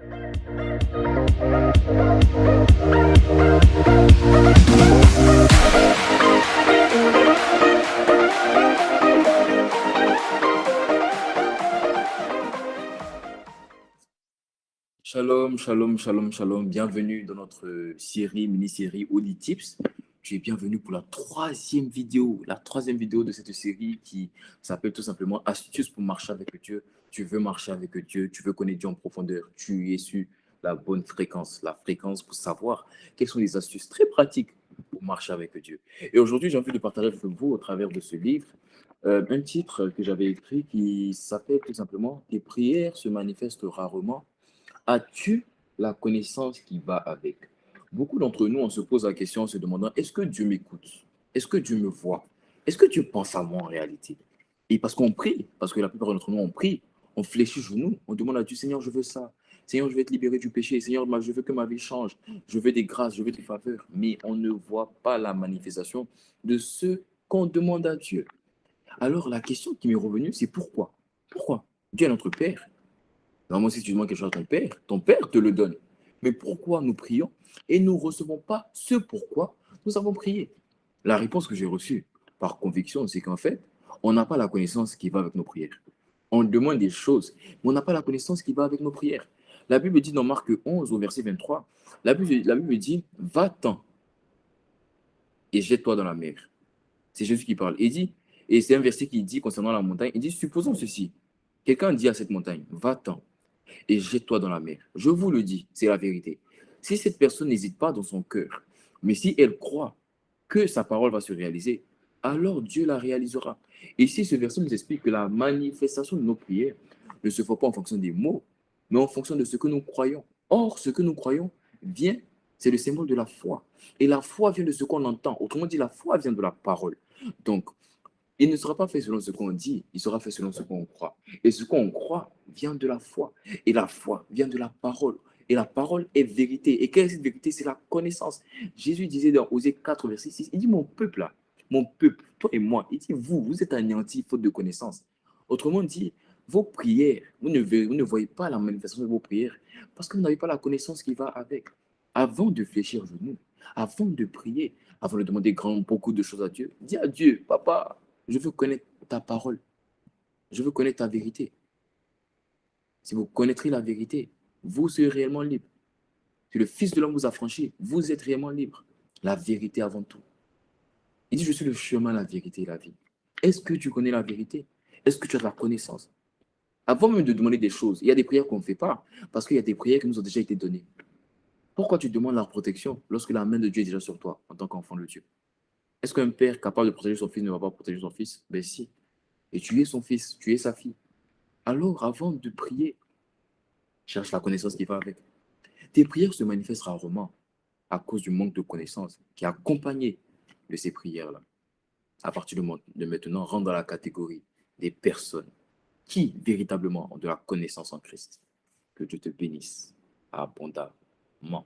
Shalom, shalom, shalom, shalom. Bienvenue dans notre série, mini-série Holy Tips. Tu es bienvenu pour la troisième vidéo de cette série qui s'appelle tout simplement Astuces pour marcher avec Dieu. Tu veux marcher avec Dieu, tu veux connaître Dieu en profondeur, tu es sur la bonne fréquence, la fréquence pour savoir quelles sont les astuces très pratiques pour marcher avec Dieu. Et aujourd'hui, j'ai envie de partager avec vous au travers de ce livre un titre que j'avais écrit qui s'appelle tout simplement Tes prières se manifestent rarement. As-tu la connaissance qui va avec? Beaucoup d'entre nous, on se pose la question en se demandant, est-ce que Dieu m'écoute? Est-ce que Dieu me voit? Est-ce que Dieu pense à moi en réalité? Et parce qu'on prie, parce que la plupart d'entre nous, on prie, on fléchit genoux, on demande à Dieu, Seigneur, je veux ça. Seigneur, je veux être libéré du péché. Seigneur, je veux que ma vie change. Je veux des grâces, je veux des faveurs. Mais on ne voit pas la manifestation de ce qu'on demande à Dieu. Alors la question qui m'est revenue, c'est pourquoi? Pourquoi? Dieu est notre Père. Normalement, si tu demandes quelque chose à ton père te le donne. Mais pourquoi nous prions et nous ne recevons pas ce pourquoi nous avons prié? La réponse que j'ai reçue par conviction, c'est qu'en fait, on n'a pas la connaissance qui va avec nos prières. On demande des choses, mais on n'a pas la connaissance qui va avec nos prières. La Bible dit dans Marc 11, au verset 23, la Bible dit, va-t'en et jette-toi dans la mer. C'est Jésus qui parle. Et c'est un verset qui dit concernant la montagne, il dit, supposons ceci. Quelqu'un dit à cette montagne, va-t'en et jette-toi dans la mer. Je vous le dis, c'est la vérité. Si cette personne n'hésite pas dans son cœur, mais si elle croit que sa parole va se réaliser, alors Dieu la réalisera. Et ici, ce verset nous explique que la manifestation de nos prières ne se fait pas en fonction des mots, mais en fonction de ce que nous croyons. Or, ce que nous croyons vient, c'est le symbole de la foi. Et la foi vient de ce qu'on entend. Autrement dit, la foi vient de la parole. Donc, il ne sera pas fait selon ce qu'on dit, il sera fait selon ce qu'on croit. Et ce qu'on croit vient de la foi. Et la foi vient de la parole. Et la parole est vérité. Et quelle est cette vérité? C'est la connaissance. Jésus disait dans Osée 4, verset 6, il dit, mon peuple là, mon peuple, toi et moi, il dit, vous êtes anéantis faute de connaissance. Autrement dit, vos prières, vous ne voyez pas la manifestation de vos prières parce que vous n'avez pas la connaissance qui va avec. Avant de fléchir genoux, avant de prier, avant de demander beaucoup de choses à Dieu, dis à Dieu, papa, je veux connaître ta parole. Je veux connaître ta vérité. Si vous connaîtrez la vérité, vous serez réellement libre. Si le Fils de l'homme vous a franchi, vous êtes réellement libre. La vérité avant tout. Il dit, je suis le chemin, la vérité et la vie. Est-ce que tu connais la vérité? Est-ce que tu as de la connaissance? Avant même de demander des choses, il y a des prières qu'on ne fait pas parce qu'il y a des prières qui nous ont déjà été données. Pourquoi tu demandes la protection lorsque la main de Dieu est déjà sur toi en tant qu'enfant de Dieu? Est-ce qu'un père capable de protéger son fils ne va pas protéger son fils? Ben si. Et tu es son fils, tu es sa fille. Alors, avant de prier, cherche la connaissance qui va avec. Tes prières se manifestent rarement à cause du manque de connaissance qui est accompagné de ces prières-là. À partir de maintenant, rentre dans la catégorie des personnes qui véritablement ont de la connaissance en Christ. Que Dieu te bénisse abondamment.